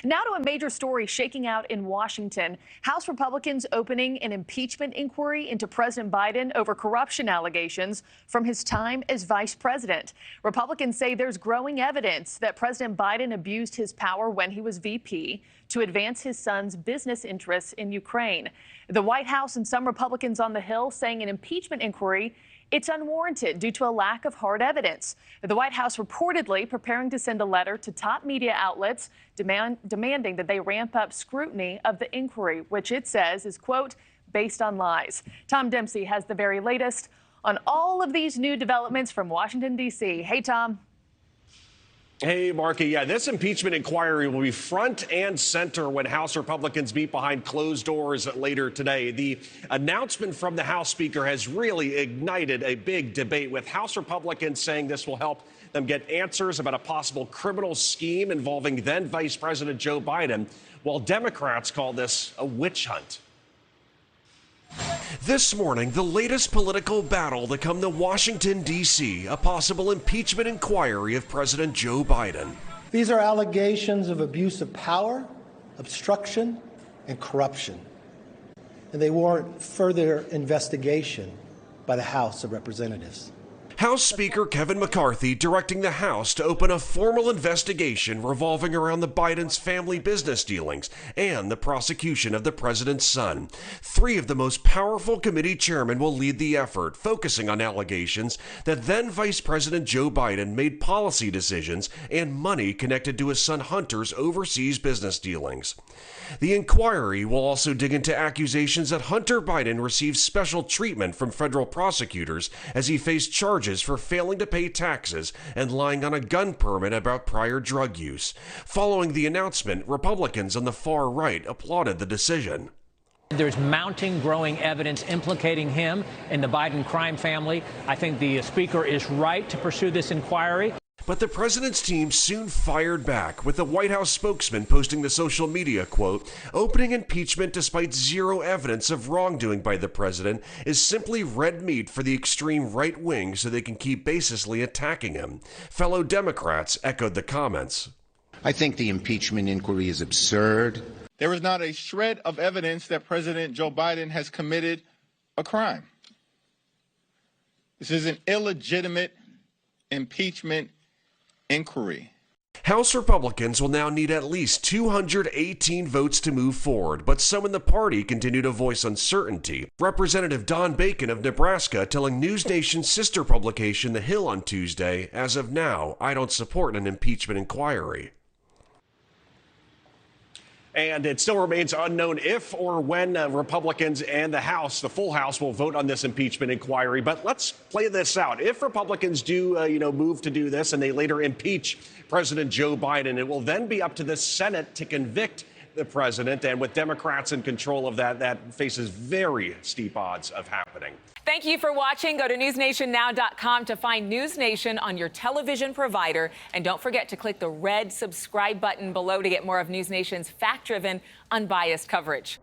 Now to a major story shaking out in Washington. House Republicans opening an impeachment inquiry into President Biden over corruption allegations from his time as vice president. Republicans say there's growing evidence that President Biden abused his power when he was VP to advance his son's business interests in Ukraine. The White House and some Republicans on the Hill saying an impeachment inquiry it's unwarranted due to a lack of hard evidence. The White House reportedly preparing to send a letter to top media outlets demanding that they ramp up scrutiny of the inquiry, which it says is, quote, based on lies. Tom Dempsey has the very latest on all of these new developments from Washington, D.C. Hey, Tom. Hey, Marky. Yeah, this impeachment inquiry will be front and center when House Republicans meet behind closed doors later today. The announcement from the House Speaker has really ignited a big debate, with House Republicans saying this will help them get answers about a possible criminal scheme involving then Vice President Joe Biden, while Democrats call this a witch hunt. This morning, the latest political battle to come to Washington, D.C., a possible impeachment inquiry of President Joe Biden. These are allegations of abuse of power, obstruction, and corruption, and they warrant further investigation by the House of Representatives. House Speaker Kevin McCarthy directing the House to open a formal investigation revolving around the Biden's family business dealings and the prosecution of the president's son. Three of the most powerful committee chairmen will lead the effort, focusing on allegations that then Vice President Joe Biden made policy decisions and money connected to his son Hunter's overseas business dealings. The inquiry will also dig into accusations that Hunter Biden received special treatment from federal prosecutors as he faced charges for failing to pay taxes and lying on a gun permit about prior drug use. Following the announcement, Republicans on the far right applauded the decision. There's mounting, growing evidence implicating him in the Biden crime family. I think the Speaker is right to pursue this inquiry. But the president's team soon fired back, with the White House spokesman posting the social media quote, "Opening impeachment despite zero evidence of wrongdoing by the president is simply red meat for the extreme right wing so they can keep baselessly attacking him." Fellow Democrats echoed the comments. I think the impeachment inquiry is absurd. There is not a shred of evidence that President Joe Biden has committed a crime. This is an illegitimate impeachment inquiry. House Republicans will now need at least 218 votes to move forward, but some in the party continue to voice uncertainty. Representative Don Bacon of Nebraska telling NewsNation's sister publication The Hill on Tuesday, "As of now, I don't support an impeachment inquiry." And it still remains unknown if or when Republicans and the House, the full House, will vote on this impeachment inquiry. But let's play this out. If Republicans do, move to do this and they later impeach President Joe Biden, it will then be up to the Senate to convict the president. And with Democrats in control of that, that faces very steep odds of happening. Thank you for watching. Go to newsnationnow.com to find NewsNation on your television provider. And don't forget to click the red subscribe button below to get more of NewsNation's fact-driven, unbiased coverage.